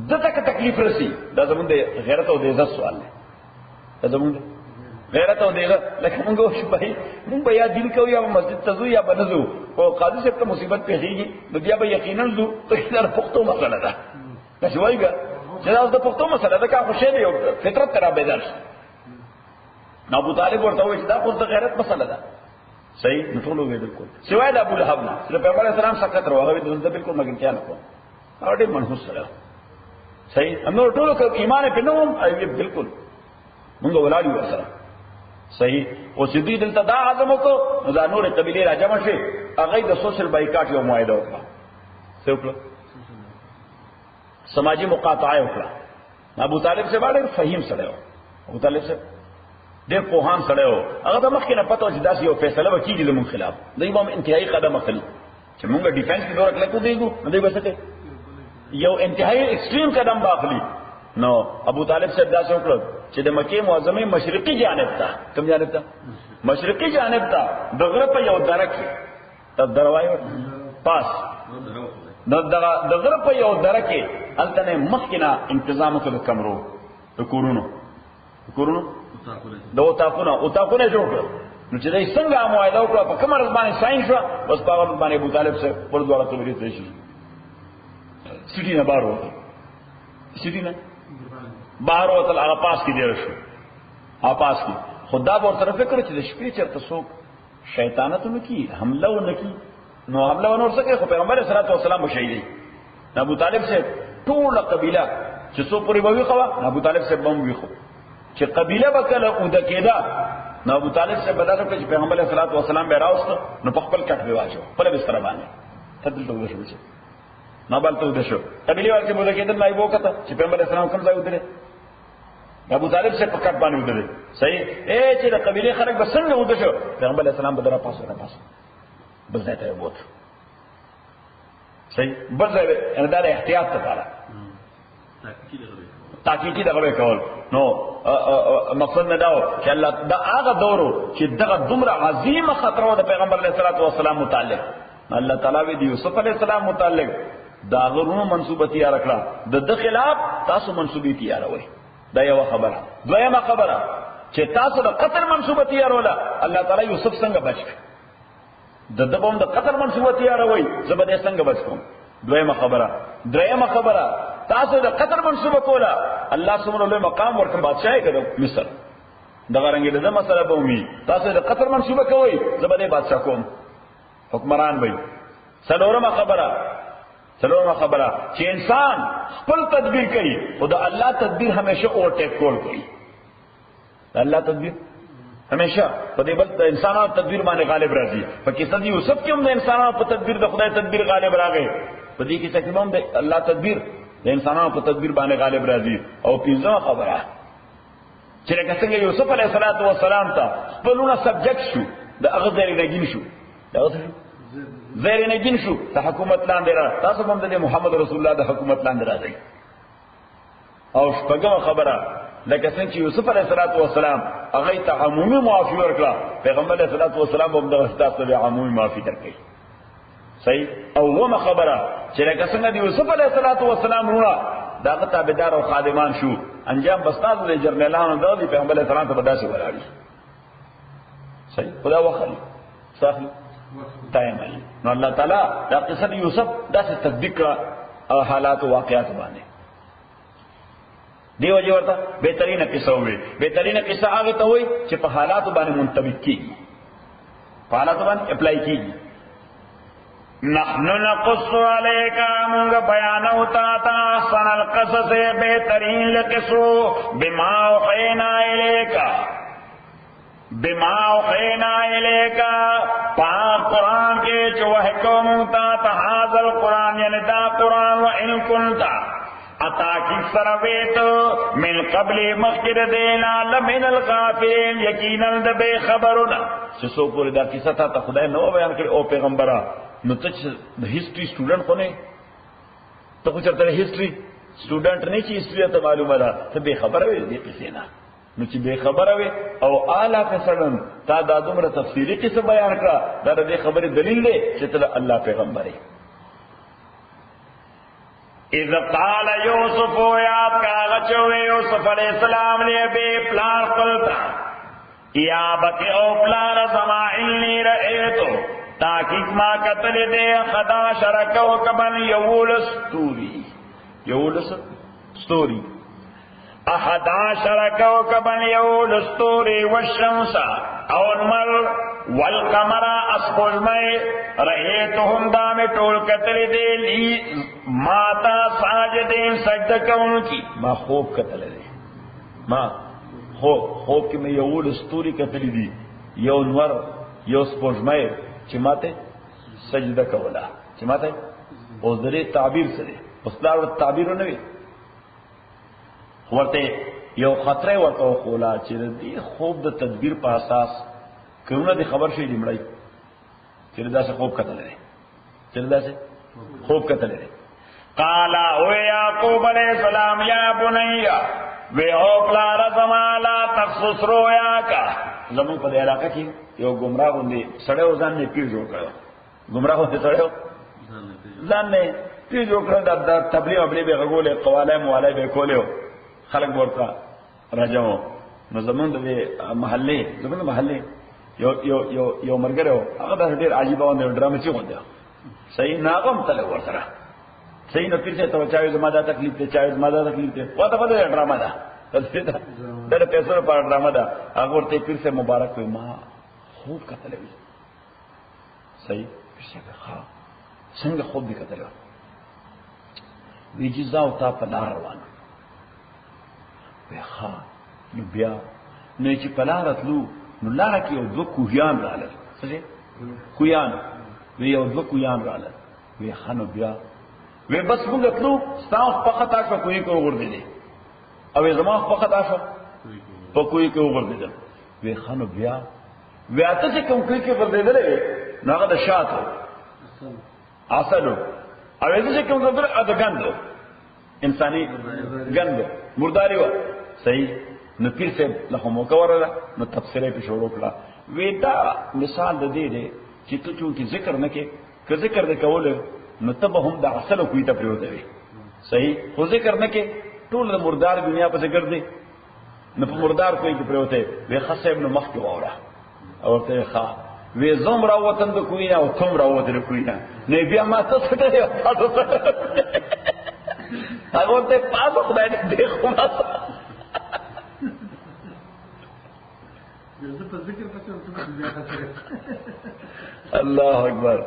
دته که تکلیف رسی دا زموږ د غیرت او د عزت سوال دی دا زموږ غیرت او دیغه لکه موږ شپه موږ بیا دین کوو یا مسجد ته ځو یا بنځو او قاضي صاحب ته مصیبت پیږي نو بیا به یقینا ځو ته دا پښتو مسله ده دا شوایګه چې دا د پښتو مسله ده کا خوشاله یو فطرت ترا بیدار ابو طالب ورته وایي دا خو د غیرت مسله ده صحیح نو ټول وی بالکل سوای د ابو لهب نه چې پیغمبر اسلام سکت راغی د بالکل مګر کیا نه کو او دې منحوس سره صحیح امنو ټول ایمان په نوم ای بالکل موږ ولایو سره صحیح او چې دوی دلته دا عزم وکړو نو دا نور قبیله را جمع شي هغه د سوشل بایکاټ یو معاهده وکړه څه وکړه سماجی مقاطعه وکړه ابو طالب سے باندې فهیم سره ابو طالب سے ډېر پوهان سره هغه د مخکې نه پته چې داسې یو فیصله وکړي د مون خلاف دوی به انتهایی قدم اخلي چې مونږ ډیفنس کې دوره کلکو دیګو نو دوی به څه یو انتهایی ایکستریم قدم واخلي نو ابو طالب سے داسې وکړه چې د مکه معظمه مشرقي جانب ته کوم جانب ته مشرقي جانب ته دغه په یو درک ته دروایو پاس د غره په یو دره کې هلته نه مخکې نه انتظام وکړ د کمرو د کورونو د اتاقونه جوړ کړل. نو چې دای څنګه معاهده وکړه په کومه ورځ باندې ساين شو بس په ورځ باندې ابو طالب سره پر دواړه قبیلې ته شي سټی نه بار وته سټی نه بار وته هغه پاس کې دی شو پاس کې خدا به ورته فکر چې د شپې چرته څوک شیطانت نو کی حمله و نکی نو حمله و نور سکے خو پیغمبر صلی الله علیه وسلم بشهیدی ابو طالب سے ټول قبیله چې څو پوری بوي خوا ابو طالب سے بم وی خو چې قبیله وکړه او د کېدا نو ابو طالب سے بدل کړ چې پیغمبر صلی الله علیه وسلم به راوست نو په خپل کټ واچو په بستر باندې تدل ته وشو نو بل ته وشو قبیله ورته بوله کېدل نه یو وکړه چې پیغمبر صلی الله علیه وسلم کوم ځای ودره ابو طالب سے پکټ باندې ودره صحیح چې د قبیله خلک بسنګ ودشو پیغمبر علیہ السلام بدره پاسه بس ځای ته ووت صحیح بس ځای دا احتیاط لپاره تاکیدی دغه کول نو مقصد نه داو چې الله دا هغه دورو چې دغه دومره عظیمه خطر و د پیغمبر علیه السلام متعلق الله تعالی وی د یوسف علیه السلام متعلق دا غرونو منسوبه تیار کړه د خلاف تاسو منسوبه تیار وای دا یو خبره. دویمه خبره چې تاسو د قتل منسوبه تیاروله الله تعالی یوسف څنګه بچ د دبوم د قتل منسوبه تیاروي زبده څنګه بچ کوم. دویمه خبره. دریمه خبره تاسو د قتل منسوبه کوله الله سبحانه له مقام ورکړ بادشاہي کړو مصر دغه رنګ د مسله به ومي تاسو د قتل منسوبه کوي زبده بادشاہ کوم حکمران وي. څلورمه خبره چې انسان خپل تدبیر کوي او د الله تدبیر همیشه اوورټیک کول کوي. الله تدبیر همیشه په دې بل انسانانو تدبیر باندې غالب راځي. په کیسه دی یوسف کې هم د انسانانو په تدبیر د خدای تدبیر غالب راغی. په دې کیسه کې هم د الله تدبیر د انسانانو په تدبیر باندې غالب راځي. او پنځمه خبره چې لکه څنګه یوسف علیه السلام ته خپلونه سبجیکټ شو د هغه ځای نګین شو زیر نگین شو تا حکومت لاندې را تاسو هم د محمد رسول الله د حکومت لاندې راځي. او شپږم خبره لکه څنګه چې یوسف علیه السلام هغه ته عمومي معافي ورکړه پیغمبر علیه السلام هم د تاسو له عمومي معافي درکړي. صحیح. او ومه خبره چې لکه څنګه د یوسف علیه السلام رونه داغه تابعدار او خادمان شو انجام بستاز له جرنیلانو د پیغمبر علیه السلام ته بداسي ولاړي. صحیح. خدا وخلی صحیح ټایم علی نو الله تعالی دا قصه د یوسف داسې تطبیق حالات او واقعات باندې دیو جو ورته بهترینه قصه وي. بهترینه قصه هغه ته وي چې په حالات باندې منطبق کیږي په حالات باندې اپلای کیږي. نحنو نقص علیک مونږ بیانو تا احسن القصص بهترین قصو بما اوحینا الیکا پاک قرآن کے جو حکم تا تحاز القرآن یعنی دا قرآن و ان کنتا اتاکی سرویت من قبل مخیر دینا لمن الغافلین یقینا دبے خبرنا سسو پوری دا کیسا تا خدای نو بیان کرے او پیغمبرہ نو تچ ہسٹری سٹوڈنٹ کونے تو کچھ ارتر ہسٹری سٹوڈنٹ نہیں چی ہسٹری تا معلوم ہے تو بے خبر ہے دی کسی نا نو چې به خبره وي او اعلی فسلم تا دا دومره تفصیلی قصه بیان کړه دا د خبرې دلیل دی چې ته الله پیغمبر یې. اذ قال یوسف یاد کاغه چې یوسف علیہ السلام نے به پلان خپلتا یا بک او پلان سما انی رایتو تحقیق ما قتل دے خدا شرکو کبن یولس ستوری احدا شرکو کبن یول ستوری والشمس او المر والقمر اسقلمئی رہیتهم دام ٹول قتل دے لی ماتا ساجدین سجدہ کون کی ما خوب قتل دے ما خوب کی میں یول ستوری قتل دی یو انور یو سپوجمئی چی ماتے سجدہ کولا چی ماتے اوز دے تعبیر سرے اسلار تعبیرو نوی ورته یو خطرې ورته خولا چې دې خوب د تدبیر په اساس کونه دې خبر شي لمړی چې دا څه خوب کتل لري قال او یعقوب علیہ السلام یا بنیا و او پلار زمالا تخصص رویا کا زمون په علاقه کې یو گمراه باندې سړیو ځان نه پیر جوړ کړو گمراه باندې سړیو ځان نه پی جوړ کړ د تبلیغ خپل به غوړې قواله مواله به کولیو خلک ورته راځو نو زمونږ د محلې یو مرګره هغه د ډېر عجیب او ډرامه چي غونډه صحیح ناغم تل ورسره صحیح نو پیر څه ته چاوي زما دا تکلیف ته چاوي زما دا تکلیف ته واته په ډرامه ده دا پیسو په ډرامه ده هغه ورته پیر څه مبارک وي ما خوب کتل وي صحیح څنګه څنګه خوب دې کتل وی جزا او تا په لار روان وی ښا نو بیا نو چې په لار تلو نو لاره کې یو دوه کوهیان راغلل څه کوهیان وی یو دوه کوهیان راغلل وی ښا نو بیا وی بس موږ تلو ستاسو په خطا شو کوی کو وګرځیدې او زما په خطا شو په کوی کو وګرځیدل وی ښا نو بیا وی اته چې کوم کوی کې وګرځیدل نو هغه د شاتو اصلو او چې کوم څه د ګندو انساني ګندو مرداري و صحیح نو پیر سے له موقع ورله نو تفسیره په شروع کړه وی دا مثال د دې دی چې ته چې ذکر نه کې که ذکر د کول نو ته به هم د اصل کوی ته پریوځي صحیح خو ذکر نه کې ټول د مردار دنیا په ذکر دی نو په مردار کوی کې پریوته وی خصه ابن مخ کې وره او ته ښا وی زم را وطن د کوی نه او تم را وطن د کوی نه نه بیا ما ته څه دی هغه ته پاتو خدای دې خو ما الله اکبر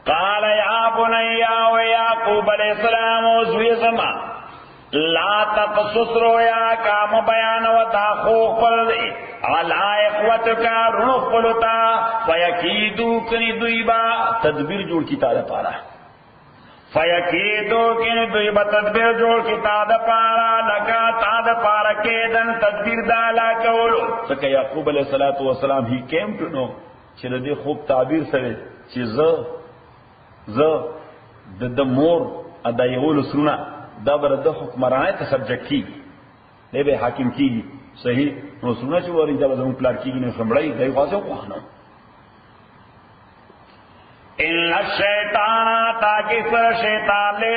قال يا بني ويعقوب عليه السلام وزوي زما لا تقصص رؤياك ما بيان وتاخو قل على اخوتك رنف قلتا فيكيدوا كني دويبا تدبیر جوړ کی تعالی پارا فیکیدو کن دویبا تدبیر جوړ کی تعالی پارا لگا تعالی پارا کیدن تدبیر دالا کولو سکه یعقوب علیہ الصلوۃ والسلام he came to know چې د خوب تعبیر سره چې د مور ادا یول سرونه دا بر د حکمرانه ته سبجیکټ کی دی به حاکم کیږي صحیح نو سرونه چې ورې دا زموږ پلار کیږي نو سمړای دی واسه خوانه ان الشیطان تاکسر شیطان لے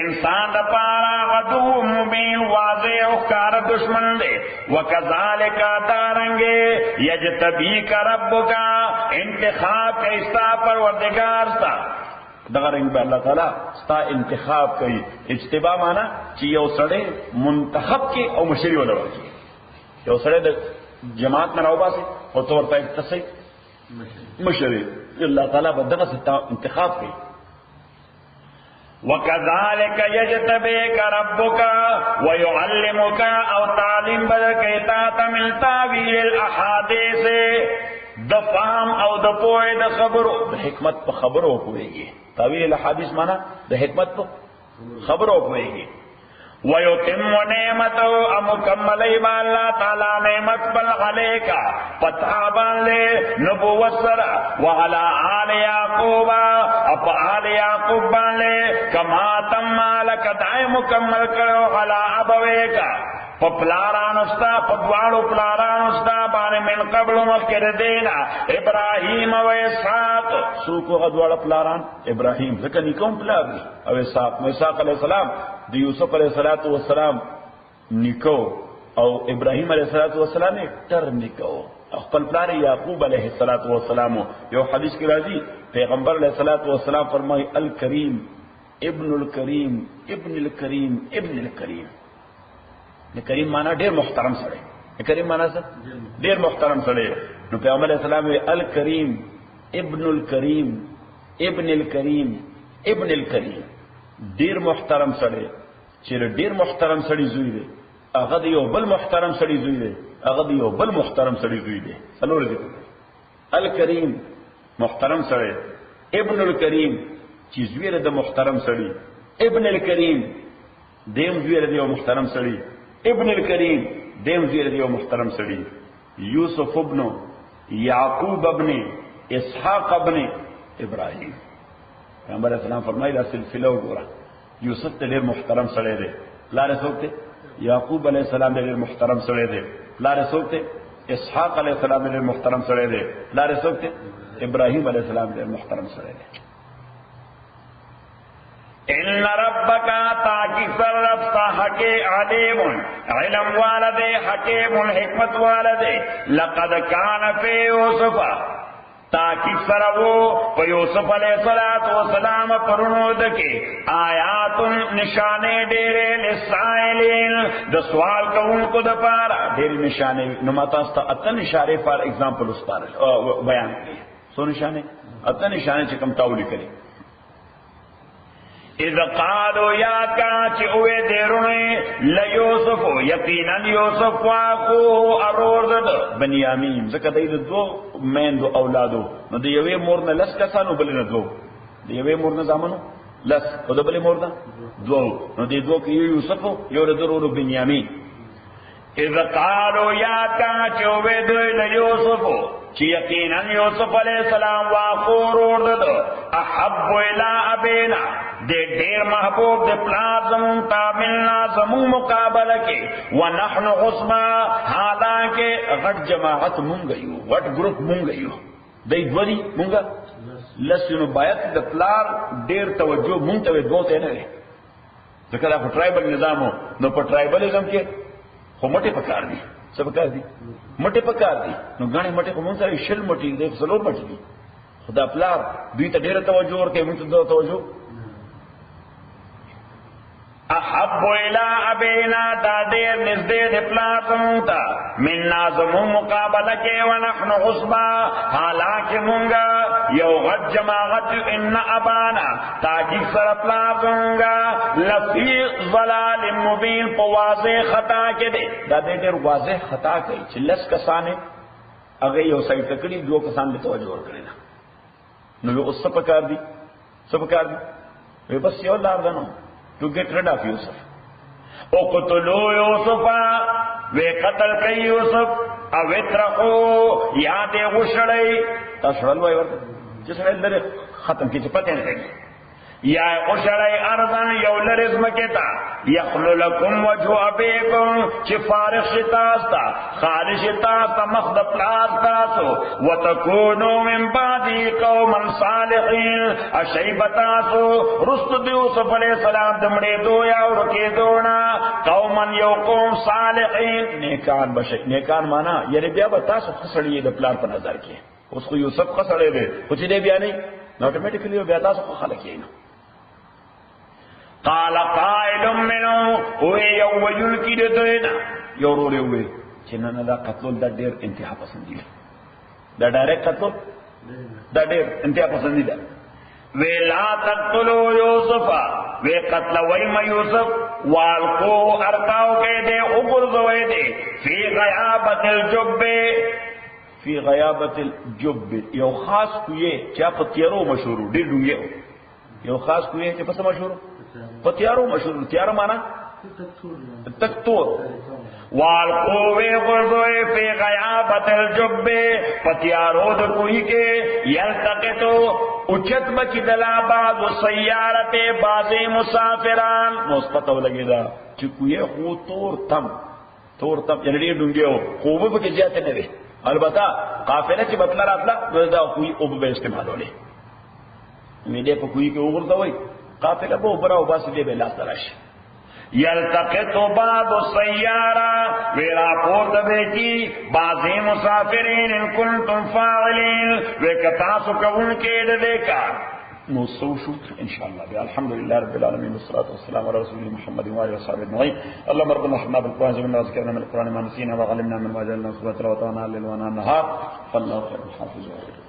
انسان دا پارا غدو مبین واضح اخکار دشمن دے وکذالک دارنگے یجتبیک ربکا انتخاب کئیستا پروردگار ستا دغرنگ با اللہ تعالی ستا انتخاب کئی اجتباع مانا چی یو سڑے منتخب کی او مشری ولور کی یو سڑے دا جماعت میں راوبا سے اور طور پر تصیب مشری اللہ تعالیٰ بدغه انتخاب کی وَكَذَلِكَ يَجْتَبِيكَ رَبُّكَ وَيُعَلِّمُكَ او تعلیم بدکیتا من تاویل الاحادیث د فهم او د پوهې د خبرو د حکمت په خبرو پوهیږي تاویل الاحادیث معنی د حکمت په خبرو پوهیږي وَيُتِمُّ نِعْمَتَهُ مُكَمَّلَ ایبا اللہ تعالی نعمت بل علیکا پتابان لے نبوت سرا وعلا آل یعقوب اپ آل یعقوب بان لے کما تم لک دائے مکمل کرو علا ابویکا پپلارانستا پدوارو پلارانستا بانے من قبل مکر دینا ابراہیم و اسحاق سوکو غدوار پلاران ابراہیم ذکر نکون پلار دی او اسحاق علیہ السلام دی یوسف علیہ السلام نکو او ابراہیم علیہ السلام نے تر نکو خپل پلار یعقوب علیہ السلام یو حدیث کی راضی پیغمبر علیہ السلام فرمائی الکریم ابن الکریم ابن الکریم ابن الکریم کریم مانا ډیر محترم سره کریم مانا څه ډیر محترم سره نو پیغمبر علیہ السلام الکریم ابن الکریم ابن الکریم ابن الکریم ډیر محترم سره چې ډیر محترم سړی زوی دی هغه یو بل محترم سړی زوی دی هغه یو بل محترم سړی زوی دی څلور دي الکریم محترم سره ابن الکریم چې زوی د محترم سړی ابن الکریم دیم زوی د محترم سړی ابن الکریم دیم زوی د محترم سړی یوسف ابن یعقوب ابن اسحاق ابن ابراہیم پیغمبر اسلام فرمایي دا سلسله وګوره یوسف ته ډېر محترم سړی دی پلار یې څوک دی یعقوب علیہ السلام ډېر محترم سړی دی پلار یې څوک دی اسحاق علیہ السلام ډېر محترم سره دی لارې څوک دی ابراهیم علیہ السلام ډېر محترم سره دی ان ربک تاکي سر رب حقی علیم علم والده حکیم حکمت والده لقد کان فی یوسف تاکي سر وہ یوسف علیہ السلام پرونود کے آیات نشانے ډېرې للسائلین د سوال کوونکو د پاره ډېرې نشانې نو ماته است اته نشانې فار ایگزامپل اس پاره بیان کړي سو نشانې اته نشانې چې کوم تاولی کړي اذا قالوا یا کا چې اوه درونه ل یوسف یقینا یوسف واخو ارورد بنیامین زکه د دو مین دو اولادو نو د یوې مور نه لس کسانو بل نه دو د یوې مور نه زامنو لس او د بلې مور نه دو نو د دوه کې یوسف یو د ورو بنیامین اذا قالوا یا کا چې اوه د یوسف چې یقینا یوسف علیہ السلام واخو ارورد احب الی ابینا دے ډیر محبوب دے پلار زمون تا ملنا زمون مقابلہ کے ونحن عصبا حالانکہ غٹ جماعت مونږ یو غٹ گروپ مونږ یو دای دوی مونږ لسنو باید د پلار ډیر توجه مونږ ته دوته نه لري ځکه دا ټرایبل نظامو نو په ټرایبلزم کې خو مټه پکار دي څه پکار دي مټه پکار دي نو غاڼه مټه کوم سره شل مټي دي څلور مټي دي خدا پلار دوی ته ډیر توجه ورکوي مونږ ته توجه احب الى ابینا دا دیر نزدید پلار زمونتا مننا زمون مقابلہ کے ونحن عصبا حالانکہ مونگا یو غد جماعت ان ابانا تاکہ سر پلار زمونگا لفی ظلال مبین پا واضح خطا کے دے دا دیر واضح خطا کئی چلس کسانے اگر یو سائٹ تکڑی دو کسان بھی توجہ اور کرنا نو اس سپکار دی بس یو لار دنو to get rid of Yusuf. اقتلوا یوسفا وی قتل کئی یوسف او اترقو یاد غشڑی تا شڑل وائی ورد جسڑی لرے ختم کی چی پتہ نہیں لگی یا غشڑی ارضن یو لرزم کتا یخلو لکم وجو ابیکم چی فارغ شتاستا خالی شتاستا مخد پلاستاسو وتکونو من بعدی قوما صالحین اشیبتاسو رست یوسف علیہ السلام دمڑے دویا ورکی دونا قوما یو قوم صالحین نیکان بشک نیکان مانا یعنی بیا بتاسو خسڑی دا پلان پر نظر کیے اس کو یوسف خسڑے دے کچھ دے بیا نہیں آٹومیٹکلی بیا تاسو خلق کیے نا قال قائل منو ہوئے یو ویل کی دینا یو رو لے ہوئے چنانا دا قتل دا دیر انتہا پسندی دا ڈائریکٹ قتل دا دیر انتہا پسندی دا وی لا تقتلو یوسفا وی قتل ویم یوسف والقو ارکاو کے دے اگرزوئے دے فی غیابت الجب فی غیابت الجب یو خاص کوئے چا پتیارو مشہورو دیر ڈونگے ہو یو خاص کوئے چا پس مشہورو پتیارو مشہور تیارو مانا تکتور والقوے غرزوئے فی غیابت الجب پتیارو دکوئی کے یلتقتو اچت بچی دلا بعض سیارت بعض مسافران مصپتو لگی دا چکوئے خو تور تم یعنی ڈونگے ہو خوبو بکی جاتے نوے البتہ قافلہ چی بطلہ راتلا دا کوئی اوب بے استعمال ہو لے میڈے پا کوئی کے اوغر دوئی قافلہ بو برا و باسی دے بے لاس تراش یلتقطو بعض السیارہ ویرا پورت بے کی بعضی مسافرین ان کنتم فاعلین ویکتاسو کون کے دے کا نوصوشو انشاءاللہ بے الحمدللہ رب العالمین والصلاة والسلام علی رسول محمد وآلہ وصحبہ اجمعین اللهم ربنا حمنا بالقرآن زمنا وذكرنا من القرآن ما نسينا وعلمنا من ما جعلنا صبح تلاوتنا الليل ونهار فالله خير الحافظ